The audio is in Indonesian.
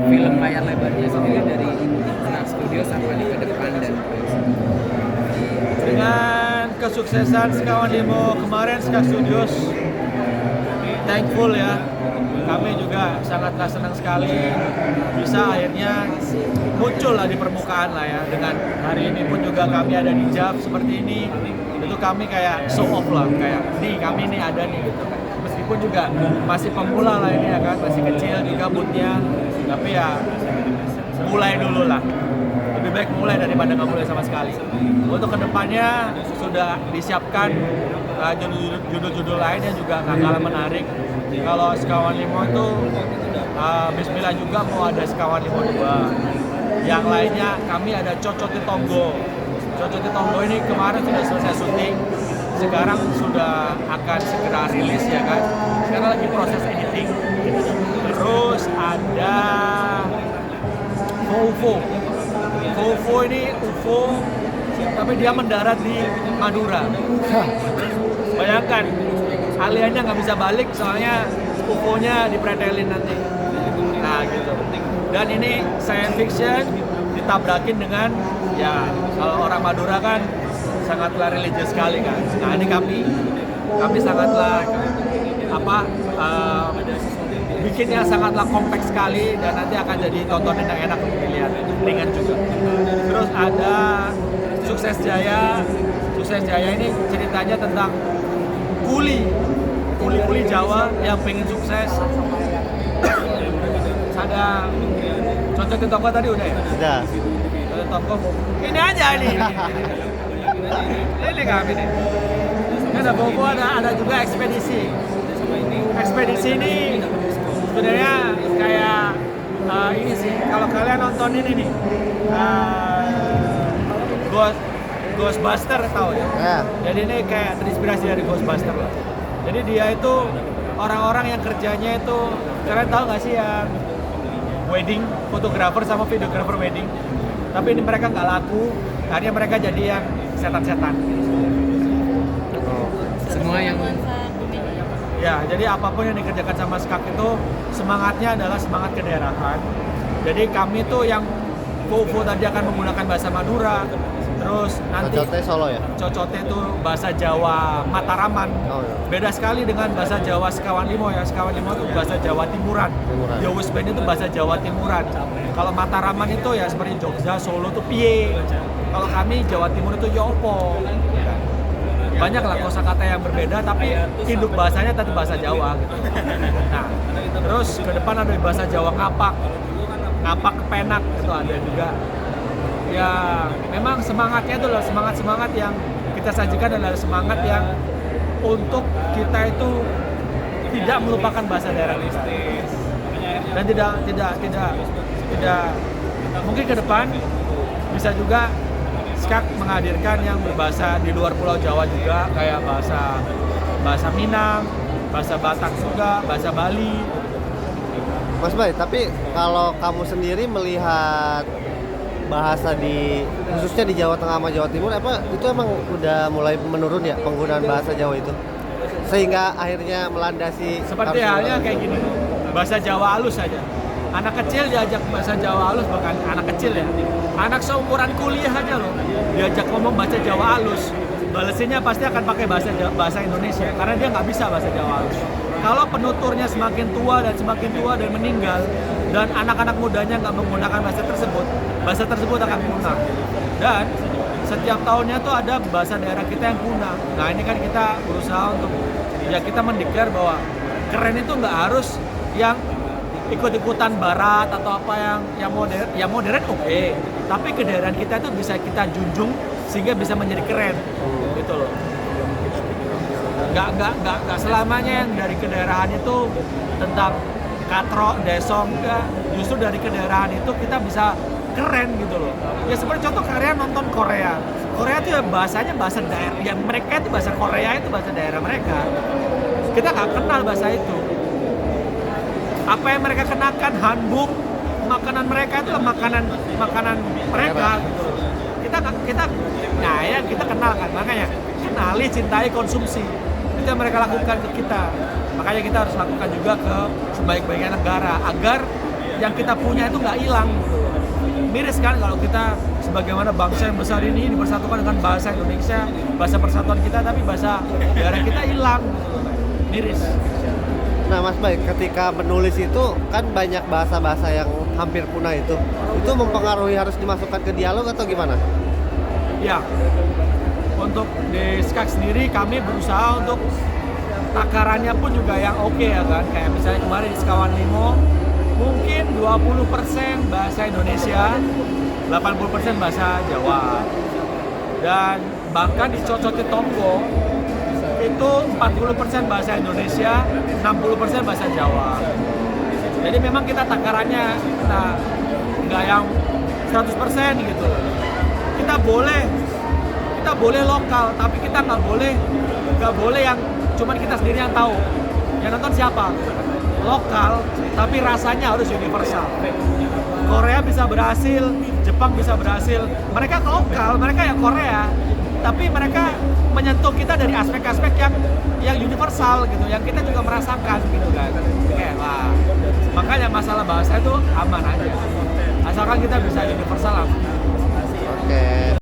film layar lebarnya sendiri dari Skak Studios apa nih ke depan dan Dengan kesuksesan Sekawan Limo kemarin, Skak Studios thankful ya. Kami juga sangatlah senang sekali bisa akhirnya muncul lah di permukaan lah ya. Dengan hari ini pun juga kami ada di JAV seperti ini. Itu kami kayak show off lah, kayak nih kami nih ada nih gitu kan. Meskipun juga masih pemula lah ini ya kan, masih kecil juga bootnya. Tapi ya mulai dulu lah. Lebih baik mulai daripada nggak mulai sama sekali. Untuk kedepannya sudah disiapkan judul-judul lain yang juga nggak kalah menarik. Kalau Sekawan Limo itu Bismillah juga mau ada Sekawan Limo 2. Yang lainnya kami ada Cocoti Tonggo. Cocoti Tonggo ini kemarin sudah selesai syuting, sekarang sudah akan segera rilis ya kan. Sekarang lagi proses editing. Terus ada UFO. UFO ini UFO, tapi dia mendarat di Madura. Bayangkan, aliennya nggak bisa balik soalnya UFO-nya dipretelin nanti. Nah gitu. Dan ini science fiction ditabrakin dengan, ya kalau orang Madura kan sangatlah religius sekali kan. Nah ini kami sangatlah bikinnya sangatlah kompleks sekali dan nanti akan jadi tontonan yang enak untuk dilihat, ringan juga. Terus ada Sukses Jaya. Sukses Jaya ini ceritanya tentang kuli Jawa yang pengen sukses. Ada contoh toko tadi udah ya? Sudah. Contoh toko ini aja nih. Ini kami nih. Ada Bobo, ada juga ekspedisi. Ekspedisi ini sebenarnya kayak ini sih, kalau kalian nonton ini nih Ghostbuster tahu ya? Jadi ini kayak terinspirasi dari Ghostbuster lah. Jadi dia itu orang-orang yang kerjanya itu, kalian tahu nggak sih yang wedding, fotografer sama videografer wedding. Tapi ini mereka nggak laku, akhirnya mereka jadi yang setan-setan. semua yang Ya, jadi apapun yang dikerjakan sama Skak itu semangatnya adalah semangat kedaerahan. Jadi kami tuh yang Fofo tadi akan menggunakan bahasa Madura. Terus nanti Cocote Solo ya? Cocote itu bahasa Jawa Mataraman. Oh, iya. Beda sekali dengan bahasa Jawa Sekawan Limo ya. Sekawan Limo itu bahasa Jawa Timuran. Yowis Band itu bahasa Jawa Timuran. Kalau Mataraman itu ya seperti Jogja, Solo itu piye. Kalau kami Jawa Timur itu yopo. Banyak lah kosakata yang berbeda, tapi induk bahasanya tetap bahasa Jawa gitu. Nah, terus ke depan ada bahasa Jawa ngapak kepenak itu ada juga. Ya, memang semangatnya itu adalah semangat yang kita sajikan adalah semangat yang untuk kita itu tidak melupakan bahasa daerah kita. Dan tidak mungkin ke depan bisa juga Skak menghadirkan yang berbahasa di luar Pulau Jawa juga, kayak bahasa Minang, bahasa Batak juga, bahasa Bali. Mas Bay, tapi kalau kamu sendiri melihat bahasa khususnya di Jawa Tengah sama Jawa Timur, itu emang udah mulai menurun ya penggunaan bahasa Jawa itu? Sehingga akhirnya melandasi seperti halnya kayak gini, bahasa Jawa halus saja. Anak kecil diajak bahasa Jawa halus, bahkan anak kecil ya. Anak seumuran kuliah aja loh, diajak ngomong bahasa Jawa halus. Balesinya pasti akan pakai bahasa Indonesia, karena dia nggak bisa bahasa Jawa halus. Kalau penuturnya semakin tua dan meninggal, dan anak-anak mudanya nggak menggunakan bahasa tersebut akan punah. Dan setiap tahunnya tuh ada bahasa daerah kita yang punah. Nah ini kan kita berusaha untuk, ya kita mendeklar bahwa keren itu nggak harus yang ikut-ikutan barat atau apa yang modern oke. Tapi kedaerahan kita itu bisa kita junjung sehingga bisa menjadi keren gitu loh. Nggak selamanya yang dari kedaerahan itu tentang katro, desong, enggak. Justru dari kedaerahan itu kita bisa keren gitu loh. Ya seperti contoh kalian nonton Korea itu ya bahasanya bahasa daerah, yang mereka itu bahasa Korea itu bahasa daerah mereka. Kita nggak kenal bahasa itu. Apa yang mereka kenakan, hanbok, makanan mereka itu makanan mereka gitu. Kita kenal kan, makanya kenali, cintai, konsumsi. Itu yang mereka lakukan ke kita. Makanya kita harus lakukan juga ke sebaik-baiknya negara agar yang kita punya itu nggak hilang. Miris kan kalau kita sebagaimana bangsa yang besar ini dipersatukan dengan bahasa Indonesia, bahasa persatuan kita, tapi bahasa daerah kita hilang. Miris. Nah Mas Bay, ketika menulis itu kan banyak bahasa-bahasa yang hampir punah itu mempengaruhi harus dimasukkan ke dialog atau gimana? Ya, untuk di SKAK sendiri kami berusaha untuk takarannya pun juga yang oke ya kan. Kayak misalnya kemarin di Sekawan Limo mungkin 20% bahasa Indonesia, 80% bahasa Jawa. Dan bahkan di Cocoti Tonggo itu 40% bahasa Indonesia, 60% bahasa Jawa. Jadi memang kita takarannya kita nggak yang 100% gitu. Kita boleh lokal, tapi kita nggak boleh yang cuman kita sendiri yang tahu. Yang nonton siapa? Lokal, tapi rasanya harus universal. Korea bisa berhasil, Jepang bisa berhasil. Mereka lokal, mereka ya Korea, tapi mereka menyentuh kita dari aspek-aspek yang universal gitu, yang kita juga merasakan gitu kan. Kayak wah, makanya masalah bahasa itu aman aja. Asalkan kita bisa universal. Oke.